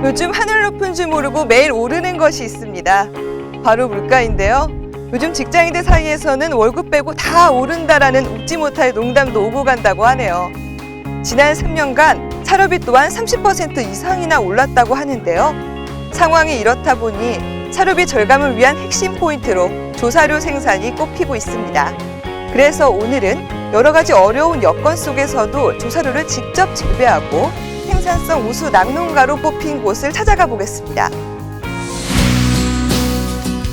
요즘 하늘 높은 줄 모르고 매일 오르는 것이 있습니다. 바로 물가인데요. 요즘 직장인들 사이에서는 월급 빼고 다 오른다라는 웃지 못할 농담도 오고 간다고 하네요. 지난 3년간 사료비 또한 30% 이상이나 올랐다고 하는데요. 상황이 이렇다 보니 사료비 절감을 위한 핵심 포인트로 조사료 생산이 꼽히고 있습니다. 그래서 오늘은 여러 가지 어려운 여건 속에서도 조사료를 직접 재배하고 생산성 우수 낙농가로 뽑힌 곳을 찾아가 보겠습니다.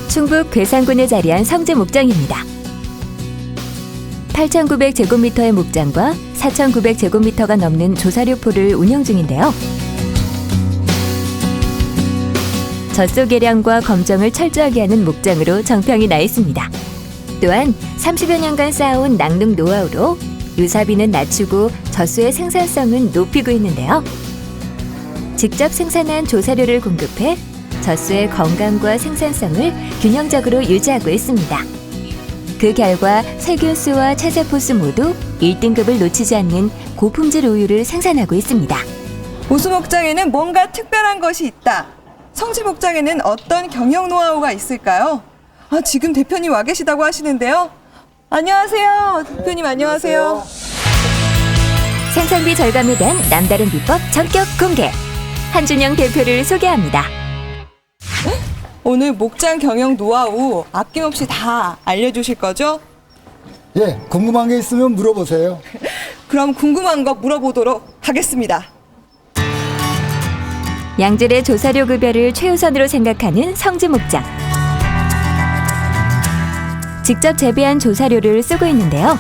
충북 괴산군에 자리한 성지 목장입니다. 8,900제곱미터의 목장과 4,900제곱미터가 넘는 조사료포를 운영 중인데요. 젖소 계량과 검정을 철저하게 하는 목장으로 정평이 나 있습니다. 또한 30여 년간 쌓아온 낙농 노하우로 유사비는 낮추고 젖소의 생산성은 높이고 있는데요. 직접 생산한 조사료를 공급해 젖소의 건강과 생산성을 균형적으로 유지하고 있습니다. 그 결과 세균수와 체세포수 모두 1등급을 놓치지 않는 고품질 우유를 생산하고 있습니다. 우수 목장에는 뭔가 특별한 것이 있다. 성지 목장에는 어떤 경영 노하우가 있을까요? 지금 대표님 와 계시다고 하시는데요. 안녕하세요. 대표님 안녕하세요. 생산비 절감에 대한 남다른 비법 전격 공개. 한준영 대표를 소개합니다. 오늘 목장 경영 노하우 아낌없이 다 알려주실 거죠? 예, 궁금한 게 있으면 물어보세요. 그럼 궁금한 거 물어보도록 하겠습니다. 양질의 조사료 급여를 최우선으로 생각하는 성지 목장. 직접 재배한 조사료를 쓰고 있는데요.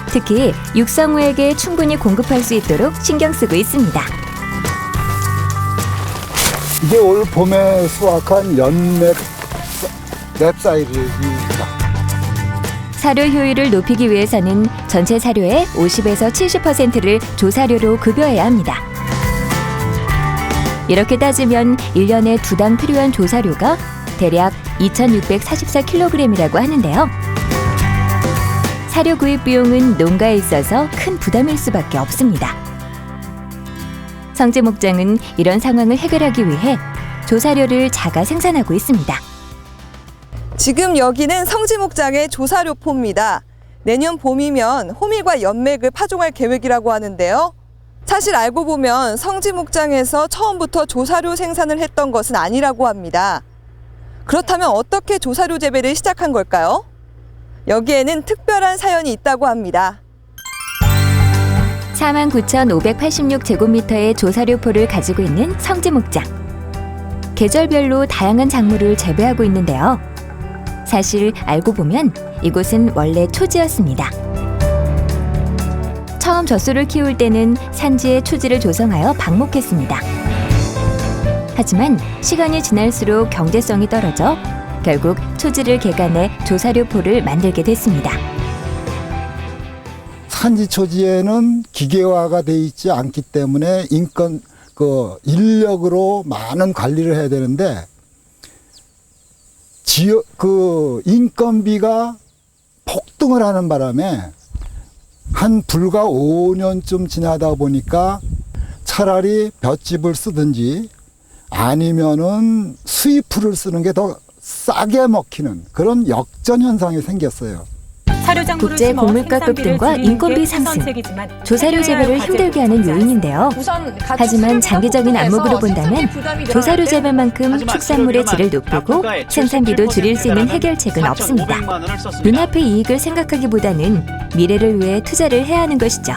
특히 육성우에게 충분히 공급할 수 있도록 신경 쓰고 있습니다. 이게 올 봄에 수확한 랩사이드입니다. 사료 효율을 높이기 위해서는 전체 사료의 50에서 70%를 조사료로 급여해야 합니다. 이렇게 따지면 1년에 2당 필요한 조사료가 대략 2,644kg이라고 하는데요. 사료 구입 비용은 농가에 있어서 큰 부담일 수밖에 없습니다. 성지 목장은 이런 상황을 해결하기 위해 조사료를 자가 생산하고 있습니다. 지금 여기는 성지 목장의 조사료포입니다. 내년 봄이면 호밀과 연맥을 파종할 계획이라고 하는데요. 사실 알고 보면 성지 목장에서 처음부터 조사료 생산을 했던 것은 아니라고 합니다. 그렇다면 어떻게 조사료 재배를 시작한 걸까요? 여기에는 특별한 사연이 있다고 합니다. 49,586제곱미터의 조사료포를 가지고 있는 성지 목장. 계절별로 다양한 작물을 재배하고 있는데요. 사실 알고 보면 이곳은 원래 초지였습니다. 처음 젖소를 키울 때는 산지에 초지를 조성하여 방목했습니다. 하지만 시간이 지날수록 경제성이 떨어져 결국 초지를 개간해 조사료포를 만들게 됐습니다. 산지 초지에는 기계화가 돼 있지 않기 때문에 인력으로 많은 관리를 해야 되는데 인건비가 폭등을 하는 바람에 한 불과 5년쯤 지나다 보니까 차라리 볏짚을 쓰든지 아니면은 수입풀을 쓰는 게 더 싸게 먹히는 그런 역전 현상이 생겼어요. 국제 곡물가 급등과 인건비 상승, 조사료 재배를 힘들게 하는 요인인데요. 하지만 장기적인 안목으로 본다면 조사료 재배만큼 축산물의 질을 높이고 생산비도 줄일 수 있는 해결책은 없습니다. 눈앞의 이익을 생각하기보다는 미래를 위해 투자를 해야 하는 것이죠.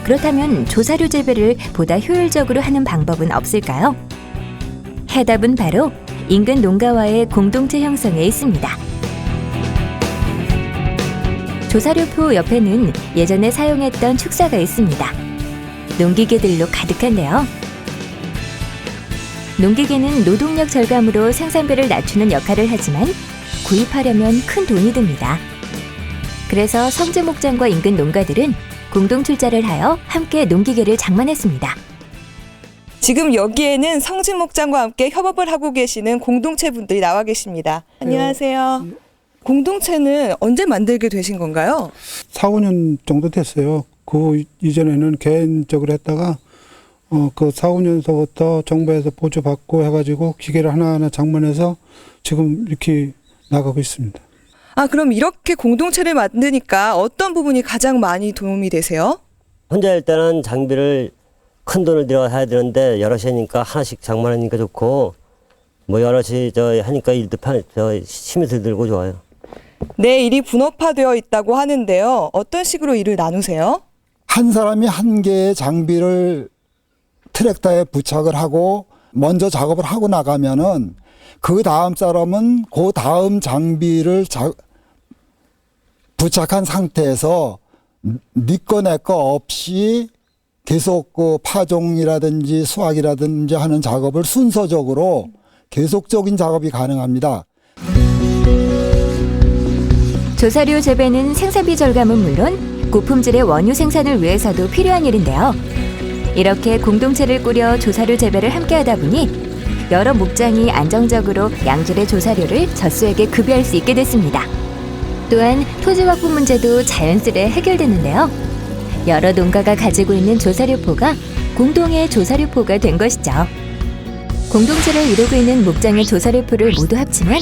그렇다면 조사료 재배를 보다 효율적으로 하는 방법은 없을까요? 해답은 바로 인근 농가와의 공동체 형성에 있습니다. 조사료포 옆에는 예전에 사용했던 축사가 있습니다. 농기계들로 가득한데요. 농기계는 노동력 절감으로 생산비를 낮추는 역할을 하지만 구입하려면 큰 돈이 듭니다. 그래서 성지 목장과 인근 농가들은 공동 출자를 하여 함께 농기계를 장만했습니다. 지금 여기에는 성지 목장과 함께 협업을 하고 계시는 공동체 분들이 나와 계십니다. 안녕하세요. 공동체는 언제 만들게 되신 건가요? 4, 5년 정도 됐어요. 그 이전에는 개인적으로 했다가 그 4, 5년서부터 정부에서 보조받고 해가지고 기계를 하나하나 장만해서 지금 이렇게 나가고 있습니다. 아, 그럼 이렇게 공동체를 만드니까 어떤 부분이 가장 많이 도움이 되세요? 혼자 할 때는 장비를 큰 돈을 들여서 해야 되는데 여럿이 하니까 하나씩 장만하니까 좋고 뭐 여럿이 하니까 일도 힘이 들고 좋아요. 내 일이 분업화되어 있다고 하는데요. 어떤 식으로 일을 나누세요? 한 사람이 한 개의 장비를 트랙터에 부착을 하고 먼저 작업을 하고 나가면은 그 다음 사람은 그 다음 장비를 부착한 상태에서 네 거 내 거 없이 계속 그 파종이라든지 수확이라든지 하는 작업을 순서적으로 계속적인 작업이 가능합니다. 조사료 재배는 생산비 절감은 물론 고품질의 원유 생산을 위해서도 필요한 일인데요. 이렇게 공동체를 꾸려 조사료 재배를 함께하다 보니 여러 목장이 안정적으로 양질의 조사료를 젖소에게 급여할 수 있게 됐습니다. 또한 토지 확보 문제도 자연스레 해결되는데요. 여러 농가가 가지고 있는 조사료포가 공동의 조사료포가 된 것이죠. 공동체를 이루고 있는 목장의 조사료포를 모두 합치면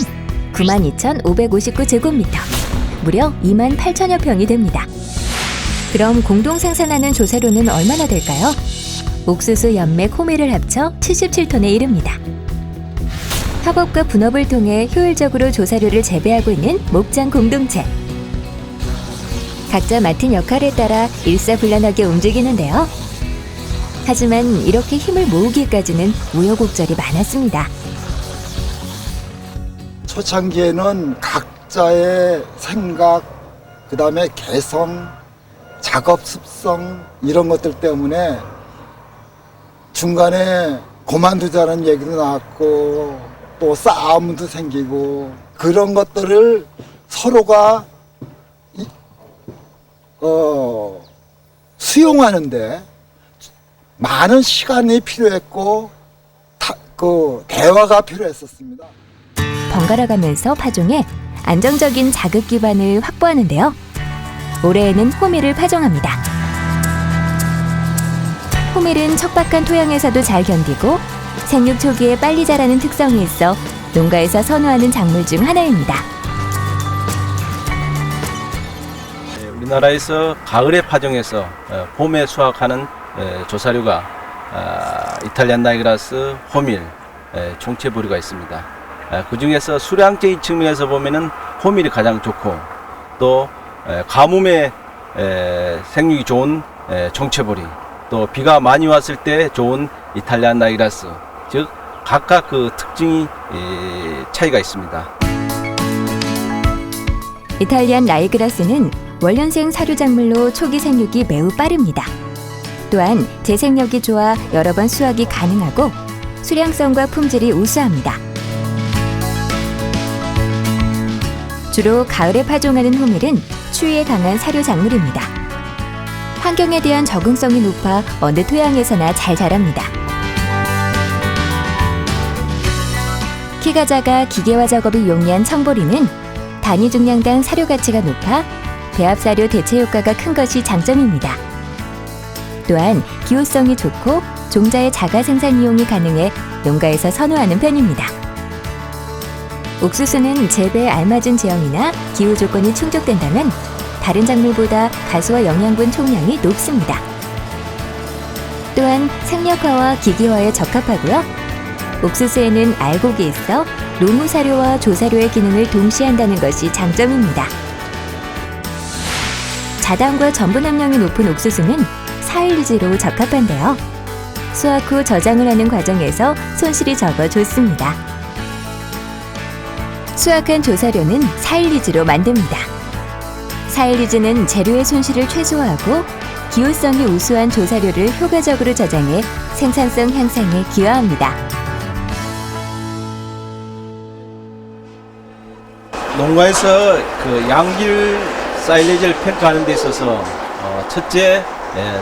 92,559제곱미터, 무려 28,000여 평이 됩니다. 그럼 공동 생산하는 조사료는 얼마나 될까요? 옥수수, 연맥, 호미를 합쳐 77톤에 이릅니다. 협업과 분업을 통해 효율적으로 조사료를 재배하고 있는 목장 공동체. 각자 맡은 역할에 따라 일사불란하게 움직이는데요. 하지만 이렇게 힘을 모으기까지는 우여곡절이 많았습니다. 초창기에는 각자의 생각, 그 다음에 개성, 작업 습성 이런 것들 때문에 중간에 그만두자는 얘기도 나왔고 또 싸움도 생기고 그런 것들을 서로가 수용하는데 많은 시간이 필요했고 대화가 필요했었습니다. 번갈아가면서 파종해 안정적인 자급 기반을 확보하는데요. 올해에는 호미를 파종합니다. 호밀은 척박한 토양에서도 잘 견디고 생육 초기에 빨리 자라는 특성이 있어 농가에서 선호하는 작물 중 하나입니다. 우리나라에서 가을에 파종해서 봄에 수확하는 조사료가 이탈리안 나이그라스, 호밀, 총체보리가 있습니다. 그 중에서 수량적인 측면에서 보면은 호밀이 가장 좋고 또 가뭄에 생육이 좋은 총체보리, 또 비가 많이 왔을 때 좋은 이탈리안 나이그라스, 즉 각각 그 특징이 차이가 있습니다. 이탈리안 라이그라스는 원년생 사료작물로 초기 생육이 매우 빠릅니다. 또한 재생력이 좋아 여러 번 수확이 가능하고 수량성과 품질이 우수합니다. 주로 가을에 파종하는 호밀은 추위에 강한 사료작물입니다. 환경에 대한 적응성이 높아 어느 토양에서나 잘 자랍니다. 키가 작아 기계화 작업이 용이한 청보리는 단위 중량당 사료 가치가 높아 배합사료 대체 효과가 큰 것이 장점입니다. 또한 기호성이 좋고 종자의 자가 생산 이용이 가능해 농가에서 선호하는 편입니다. 옥수수는 재배에 알맞은 지형이나 기후 조건이 충족된다면 다른 작물보다 가수와 영양분 총량이 높습니다. 또한 생력화와 기계화에 적합하고요. 옥수수에는 알곡이 있어 노무사료와 조사료의 기능을 동시에 한다는 것이 장점입니다. 자당과 전분 함량이 높은 옥수수는 사일리지로 적합한데요. 수확 후 저장을 하는 과정에서 손실이 적어 좋습니다. 수확한 조사료는 사일리지로 만듭니다. 사일리지는 재료의 손실을 최소화하고 기호성이 우수한 조사료를 효과적으로 저장해 생산성 향상에 기여합니다. 농가에서 그 양질 사일리지를 평가하는 데 있어서 첫째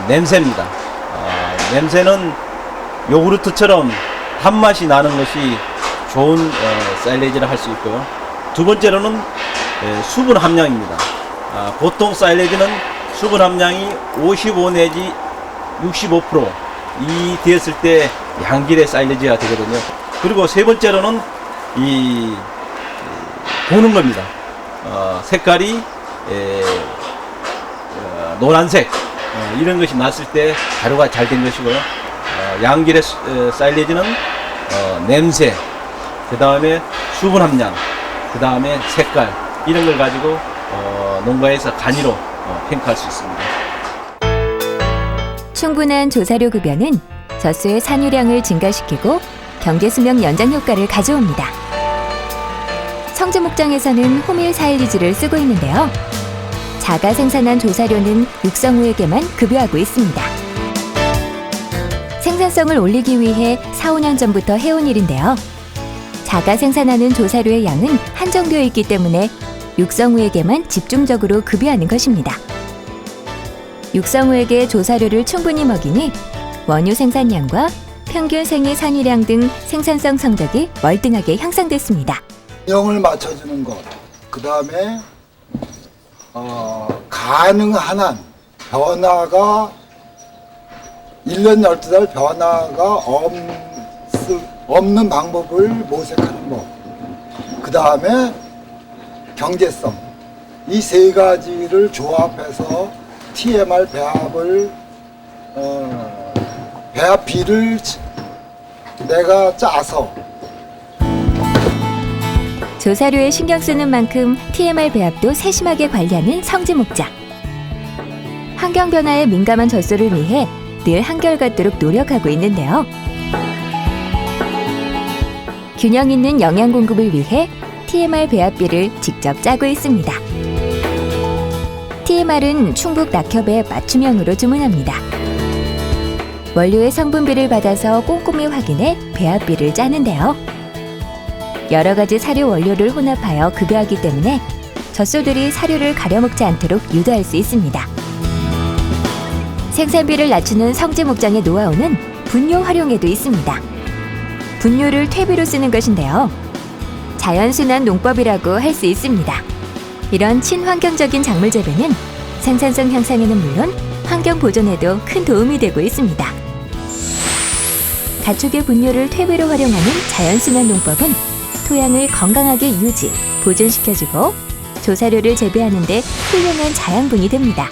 냄새입니다. 냄새는 요구르트처럼 단맛이 나는 것이 좋은 사일리지를 할 수 있고요. 두 번째로는 수분 함량입니다. 보통 사일리지는 수분 함량이 55 내지 65%, 이 되었을 때 양질의 사일리지가 되거든요. 그리고 세 번째로는 이 보는 겁니다. 색깔이 노란색 이런 것이 났을 때 가루가 잘 된 것이고요. 양질의 사일리지는 냄새, 그 다음에 수분 함량, 그 다음에 색깔 이런 걸 가지고 농가에서 간이로 평가할 수 있습니다. 충분한 조사료 급여는 젖소의 산유량을 증가시키고 경제 수명 연장 효과를 가져옵니다. 성지 목장에서는 호밀 사일리지를 쓰고 있는데요. 자가 생산한 조사료는 육성우에게만 급여하고 있습니다. 생산성을 올리기 위해 4, 5년 전부터 해온 일인데요. 자가 생산하는 조사료의 양은 한정되어 있기 때문에 육성우에게만 집중적으로 급여하는 것입니다. 육성우에게 조사료를 충분히 먹이니 원유 생산량과 평균 생애 산유량 등 생산성 성적이 월등하게 향상됐습니다. 균형을 맞춰주는 것, 그 다음에 가능한 한 변화가 1년 12달 변화가 없는 방법을 모색하는 것, 그 다음에 경제성, 이 세 가지를 조합해서 TMR 배합비를 내가 짜서 조사료에 신경 쓰는 만큼 TMR 배합도 세심하게 관리하는 성지 목장. 환경 변화에 민감한 젖소를 위해 늘 한결같도록 노력하고 있는데요. 균형 있는 영양 공급을 위해 TMR 배합비를 직접 짜고 있습니다. TMR은 충북 낙협에 맞춤형으로 주문합니다. 원료의 성분비를 받아서 꼼꼼히 확인해 배합비를 짜는데요. 여러 가지 사료 원료를 혼합하여 급여하기 때문에 젖소들이 사료를 가려먹지 않도록 유도할 수 있습니다. 생산비를 낮추는 성지 목장의 노하우는 분뇨 활용에도 있습니다. 분뇨를 퇴비로 쓰는 것인데요. 자연순환 농법이라고 할 수 있습니다. 이런 친환경적인 작물 재배는 생산성 향상에는 물론 환경 보존에도 큰 도움이 되고 있습니다. 가축의 분뇨를 퇴비로 활용하는 자연순환 농법은 토양을 건강하게 유지, 보존시켜주고 조사료를 재배하는 데 훌륭한 자양분이 됩니다.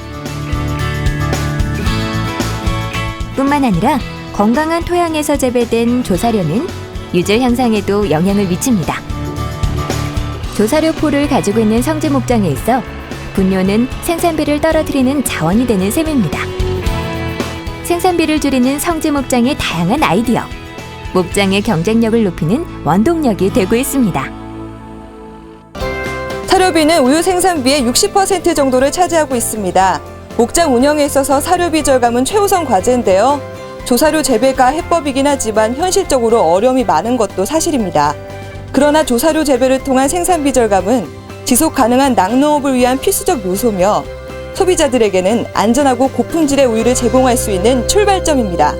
뿐만 아니라 건강한 토양에서 재배된 조사료는 유질 향상에도 영향을 미칩니다. 조사료 포를 가지고 있는 성지 목장에 있어 분뇨는 생산비를 떨어뜨리는 자원이 되는 셈입니다. 생산비를 줄이는 성지 목장의 다양한 아이디어, 목장의 경쟁력을 높이는 원동력이 되고 있습니다. 사료비는 우유 생산비의 60% 정도를 차지하고 있습니다. 목장 운영에 있어서 사료비 절감은 최우선 과제인데요. 조사료 재배가 해법이긴 하지만 현실적으로 어려움이 많은 것도 사실입니다. 그러나 조사료 재배를 통한 생산비 절감은 지속 가능한 낙농업을 위한 필수적 요소며 소비자들에게는 안전하고 고품질의 우유를 제공할 수 있는 출발점입니다.